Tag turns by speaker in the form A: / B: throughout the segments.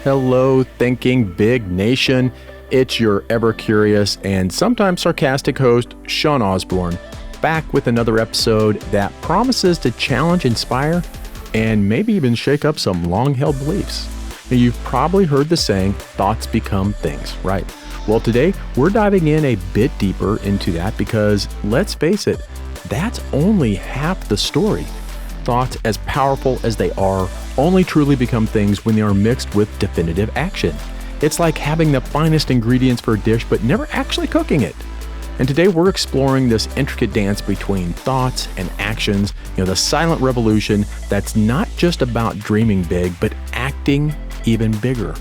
A: Hello, Thinking Big Nation. It's your ever curious and sometimes sarcastic host, Sean Osborne, back with another episode that promises to challenge, inspire, and maybe even shake up some long-held beliefs. Now, you've probably heard the saying, thoughts become things, right? Well, today we're diving in a bit deeper into that because, let's face it, that's only half the story. Thoughts, as powerful as they are, only truly become things when they are mixed with definitive action. It's like having the finest ingredients for a dish but never actually cooking it. And today we're exploring this intricate dance between thoughts and actions, the silent revolution that's not just about dreaming big, but acting even bigger.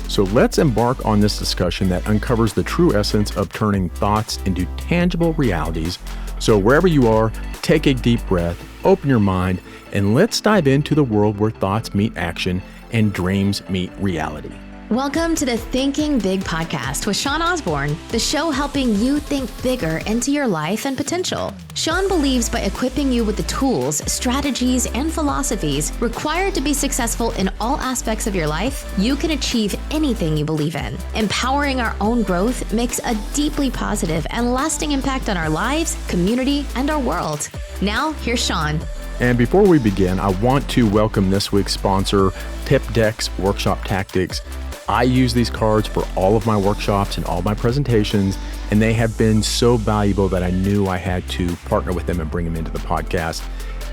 A: So let's embark on this discussion that uncovers the true essence of turning thoughts into tangible realities. So wherever you are, take a deep breath, open your mind, and let's dive into the world where thoughts meet action and dreams meet reality.
B: Welcome to the Thinking Big podcast with Sean Osborne, the show helping you think bigger into your life and potential. Sean believes by equipping you with the tools, strategies, and philosophies required to be successful in all aspects of your life, you can achieve anything you believe in. Empowering our own growth makes a deeply positive and lasting impact on our lives, community, and our world. Now, here's Sean.
A: And before we begin, I want to welcome this week's sponsor, PipDeck's Workshop Tactics. I use these cards for all of my workshops and all my presentations, and they have been so valuable that I knew I had to partner with them and bring them into the podcast.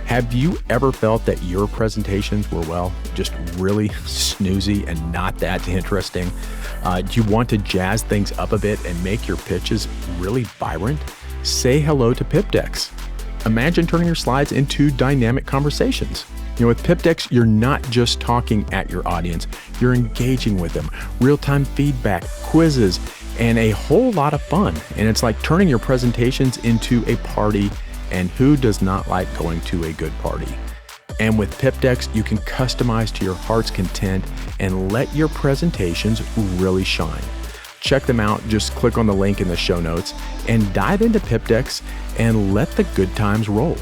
A: Have you ever felt that your presentations were, just really snoozy and not that interesting? Do you want to jazz things up a bit and make your pitches really vibrant? Say hello to PipDecks. Imagine turning your slides into dynamic conversations. With PipDecks, you're not just talking at your audience, you're engaging with them. Real-time feedback, quizzes, and a whole lot of fun. And it's like turning your presentations into a party, and who does not like going to a good party? And with PipDecks, you can customize to your heart's content and let your presentations really shine. Check them out, just click on the link in the show notes and dive into PipDecks and let the good times roll.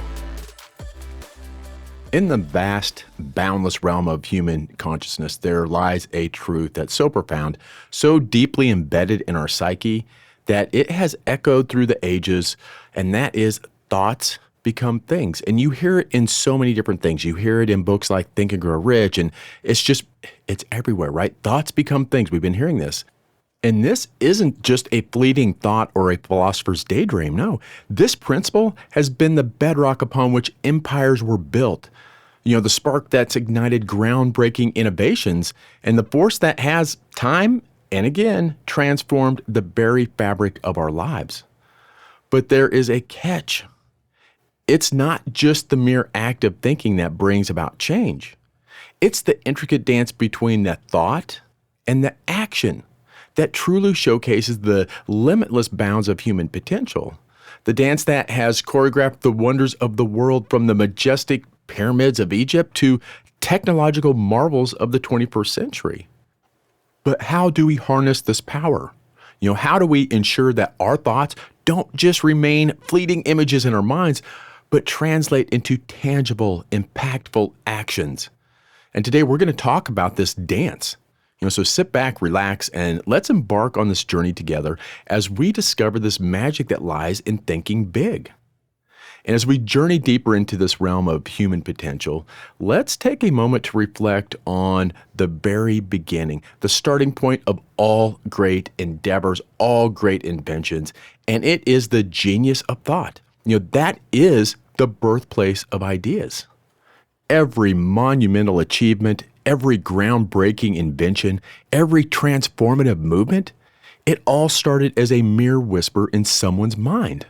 A: In the vast, boundless realm of human consciousness, there lies a truth that's so profound, so deeply embedded in our psyche, that it has echoed through the ages, and that is thoughts become things. And you hear it in so many different things. You hear it in books like Think and Grow Rich, and it's everywhere, right? Thoughts become things. We've been hearing this. And this isn't just a fleeting thought or a philosopher's daydream. No, this principle has been the bedrock upon which empires were built. The spark that's ignited groundbreaking innovations and the force that has, time and again, transformed the very fabric of our lives. But there is a catch. It's not just the mere act of thinking that brings about change. It's the intricate dance between the thought and the action that truly showcases the limitless bounds of human potential. The dance that has choreographed the wonders of the world, from the majestic pyramids of Egypt to technological marvels of the 21st century. But how do we harness this power? How do we ensure that our thoughts don't just remain fleeting images in our minds, but translate into tangible, impactful actions? And today we're going to talk about this dance. So sit back, relax, and let's embark on this journey together as we discover this magic that lies in thinking big. And as we journey deeper into this realm of human potential, let's take a moment to reflect on the very beginning, the starting point of all great endeavors, all great inventions, and it is the genius of thought. That is the birthplace of ideas. Every monumental achievement, every groundbreaking invention, every transformative movement, it all started as a mere whisper in someone's mind.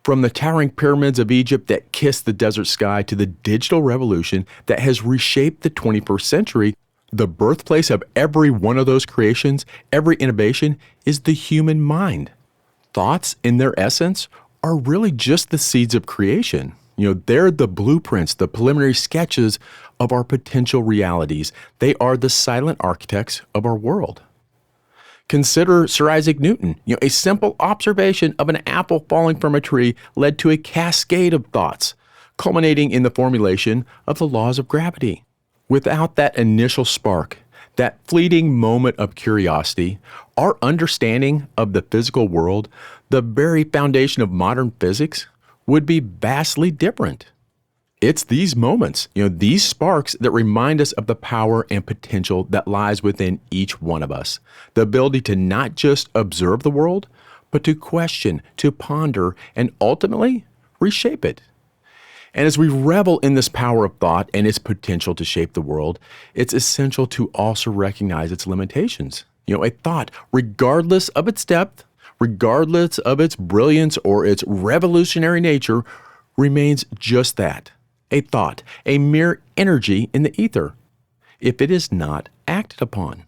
A: From the towering pyramids of Egypt that kissed the desert sky to the digital revolution that has reshaped the 21st century, the birthplace of every one of those creations, every innovation, is the human mind. Thoughts, in their essence, are really just the seeds of creation. They're the blueprints, the preliminary sketches of our potential realities. They are the silent architects of our world. Consider Sir Isaac Newton. A simple observation of an apple falling from a tree led to a cascade of thoughts, culminating in the formulation of the laws of gravity. Without that initial spark, That fleeting moment of curiosity, our understanding of the physical world, the very foundation of modern physics, would be vastly different. It's these moments, these sparks that remind us of the power and potential that lies within each one of us. The ability to not just observe the world, but to question, to ponder, and ultimately reshape it. And as we revel in this power of thought and its potential to shape the world, it's essential to also recognize its limitations. A thought, regardless of its depth, regardless of its brilliance or its revolutionary nature, remains just that, a thought, a mere energy in the ether, if it is not acted upon.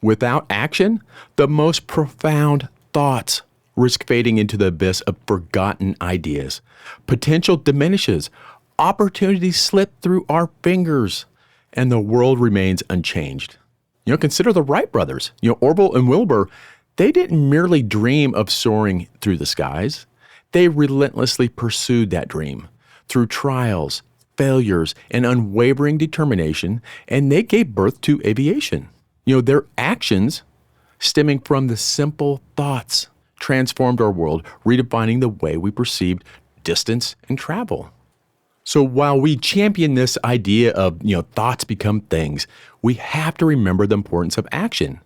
A: Without action, the most profound thoughts risk fading into the abyss of forgotten ideas. Potential diminishes, opportunities slip through our fingers, and the world remains unchanged. Consider the Wright brothers. Orville and Wilbur, they didn't merely dream of soaring through the skies. They relentlessly pursued that dream through trials, failures, and unwavering determination, and they gave birth to aviation. Their actions, stemming from the simple thoughts, transformed our world, redefining the way we perceived distance and travel. So while we champion this idea of, thoughts become things, we have to remember the importance of action.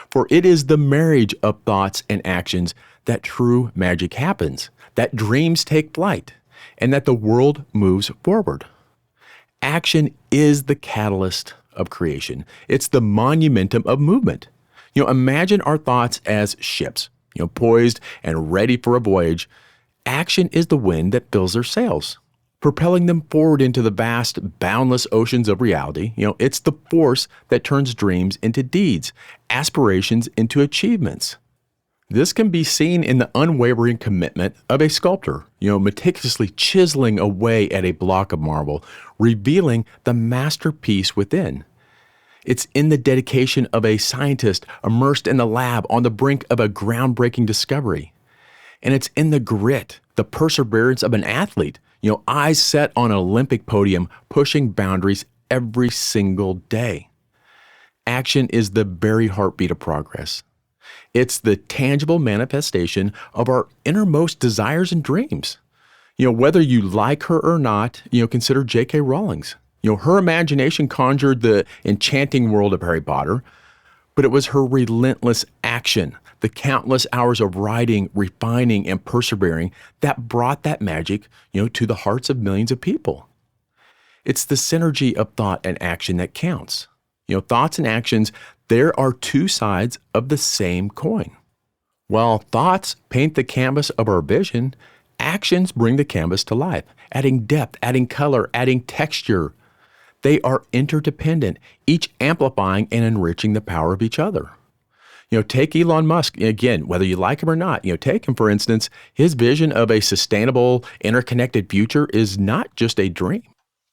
A: For it is the marriage of thoughts and actions that true magic happens, that dreams take flight, and that the world moves forward. Action is the catalyst of creation. It's the monumentum of movement. Imagine our thoughts as ships, poised and ready for a voyage. Action is the wind that fills their sails, propelling them forward into the vast, boundless oceans of reality. It's the force that turns dreams into deeds, aspirations into achievements. This can be seen in the unwavering commitment of a sculptor, meticulously chiseling away at a block of marble, revealing the masterpiece within. It's in the dedication of a scientist immersed in the lab on the brink of a groundbreaking discovery. And it's in the grit, the perseverance of an athlete, eyes set on an Olympic podium, pushing boundaries every single day. Action is the very heartbeat of progress. It's the tangible manifestation of our innermost desires and dreams. Whether you like her or not, consider J.K. Rowling's. Her imagination conjured the enchanting world of Harry Potter, but it was her relentless action, the countless hours of writing, refining, and persevering that brought that magic, to the hearts of millions of people. It's the synergy of thought and action that counts. Thoughts and actions, there are two sides of the same coin. While thoughts paint the canvas of our vision, actions bring the canvas to life, adding depth, adding color, adding texture. They are interdependent, each amplifying and enriching the power of each other. Take Elon Musk, again, whether you like him or not, take him, for instance, his vision of a sustainable, interconnected future is not just a dream.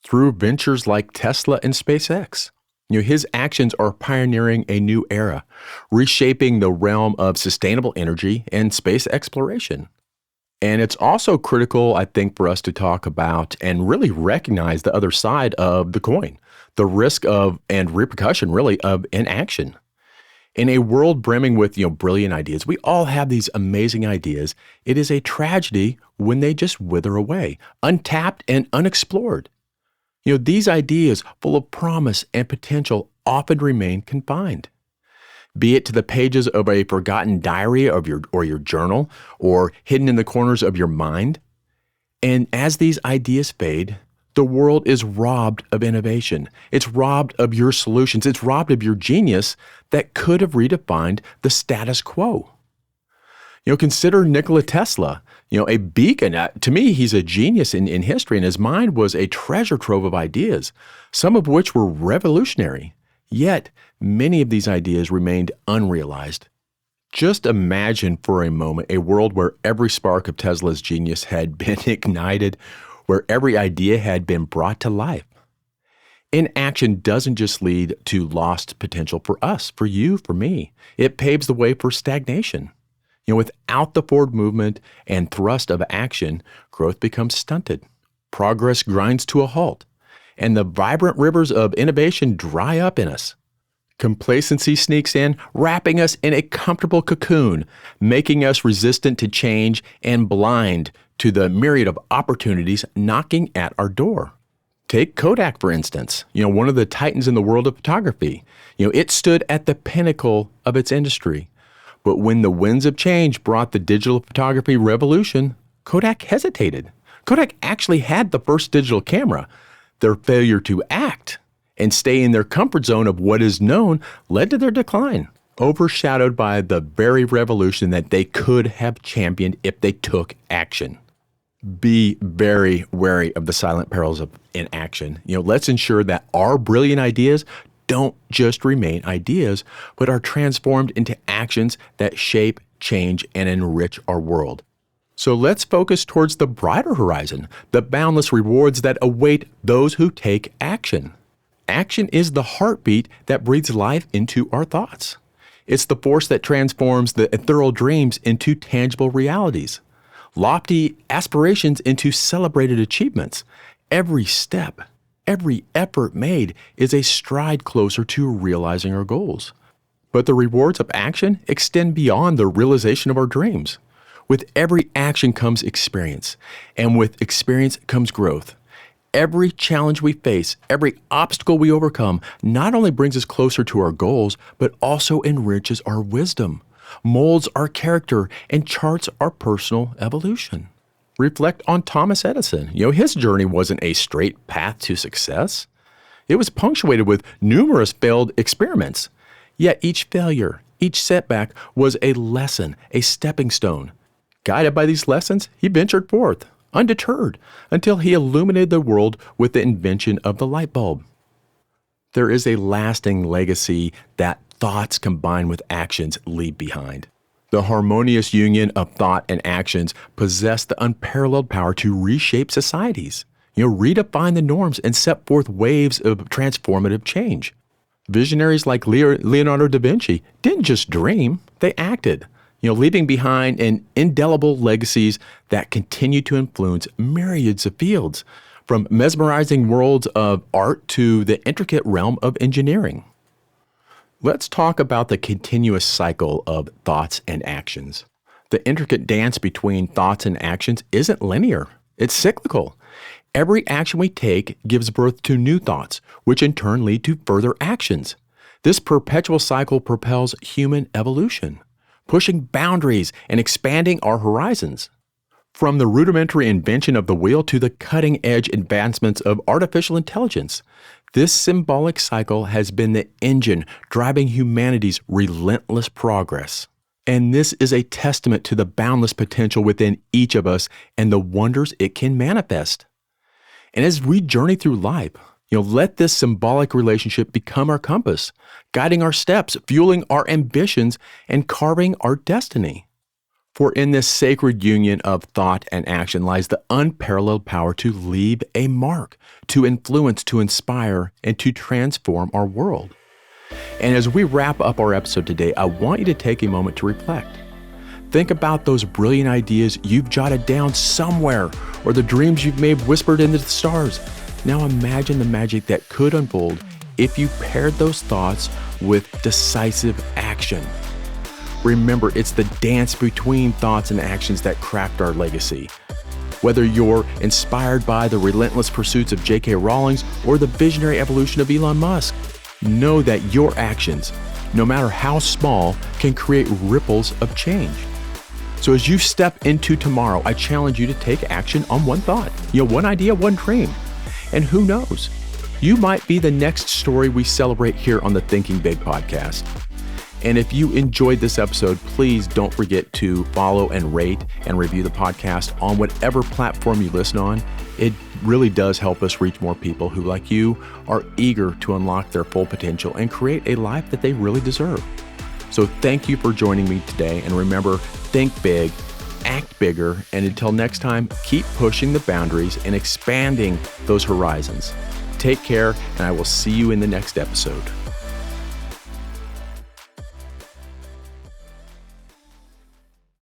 A: Through ventures like Tesla and SpaceX, his actions are pioneering a new era, reshaping the realm of sustainable energy and space exploration. And it's also critical, I think, for us to talk about and really recognize the other side of the coin, the risk of and repercussion, really, of inaction. In a world brimming with, brilliant ideas, we all have these amazing ideas. It is a tragedy when they just wither away, untapped and unexplored. These ideas, full of promise and potential, often remain confined. Be it to the pages of a forgotten diary or your journal, or hidden in the corners of your mind. And as these ideas fade, the world is robbed of innovation. It's robbed of your solutions. It's robbed of your genius that could have redefined the status quo. Consider Nikola Tesla, a beacon. To me, he's a genius in history, and his mind was a treasure trove of ideas, some of which were revolutionary. Yet, many of these ideas remained unrealized. Just imagine for a moment a world where every spark of Tesla's genius had been ignited, where every idea had been brought to life. Inaction doesn't just lead to lost potential for us, for you, for me. It paves the way for stagnation. Without the forward movement and thrust of action, growth becomes stunted. Progress grinds to a halt, and the vibrant rivers of innovation dry up in us. Complacency sneaks in, wrapping us in a comfortable cocoon, making us resistant to change and blind to the myriad of opportunities knocking at our door. Take Kodak, for instance, one of the titans in the world of photography. It stood at the pinnacle of its industry. But when the winds of change brought the digital photography revolution, Kodak hesitated. Kodak actually had the first digital camera. Their failure to act and stay in their comfort zone of what is known led to their decline, overshadowed by the very revolution that they could have championed if they took action. Be very wary of the silent perils of inaction. Let's ensure that our brilliant ideas don't just remain ideas, but are transformed into actions that shape, change, and enrich our world. So let's focus towards the brighter horizon, the boundless rewards that await those who take action. Action is the heartbeat that breathes life into our thoughts. It's the force that transforms the ethereal dreams into tangible realities, lofty aspirations into celebrated achievements. Every step, every effort made is a stride closer to realizing our goals. But the rewards of action extend beyond the realization of our dreams. With every action comes experience, and with experience comes growth. Every challenge we face, every obstacle we overcome, not only brings us closer to our goals, but also enriches our wisdom, molds our character, and charts our personal evolution. Reflect on Thomas Edison. His journey wasn't a straight path to success. It was punctuated with numerous failed experiments. Yet each failure, each setback was a lesson, a stepping stone. Guided by these lessons, he ventured forth, undeterred, until he illuminated the world with the invention of the light bulb. There is a lasting legacy that thoughts combined with actions leave behind. The harmonious union of thought and actions possess the unparalleled power to reshape societies, redefine the norms and set forth waves of transformative change. Visionaries like Leonardo da Vinci didn't just dream, they acted, leaving behind an indelible legacies that continue to influence myriads of fields, from mesmerizing worlds of art to the intricate realm of engineering. Let's talk about the continuous cycle of thoughts and actions. The intricate dance between thoughts and actions isn't linear, it's cyclical. Every action we take gives birth to new thoughts, which in turn lead to further actions. This perpetual cycle propels human evolution, pushing boundaries and expanding our horizons. From the rudimentary invention of the wheel to the cutting-edge advancements of artificial intelligence, this symbolic cycle has been the engine driving humanity's relentless progress. And this is a testament to the boundless potential within each of us and the wonders it can manifest. And as we journey through life, let this symbolic relationship become our compass, guiding our steps, fueling our ambitions, and carving our destiny. For in this sacred union of thought and action lies the unparalleled power to leave a mark, to influence, to inspire, and to transform our world. And as we wrap up our episode today, I want you to take a moment to reflect. Think about those brilliant ideas you've jotted down somewhere, or the dreams you've made whispered into the stars. Now imagine the magic that could unfold if you paired those thoughts with decisive action. Remember, it's the dance between thoughts and actions that craft our legacy. Whether you're inspired by the relentless pursuits of J.K. Rowling or the visionary evolution of Elon Musk, know that your actions, no matter how small, can create ripples of change. So as you step into tomorrow, I challenge you to take action on one thought, one idea, one dream. And who knows, you might be the next story we celebrate here on the Thinking Big podcast. And if you enjoyed this episode, please don't forget to follow and rate and review the podcast on whatever platform you listen on. It really does help us reach more people who, like you, are eager to unlock their full potential and create a life that they really deserve. So thank you for joining me today. And remember, think big, act bigger, and until next time, keep pushing the boundaries and expanding those horizons. Take care, and I will see you in the next episode.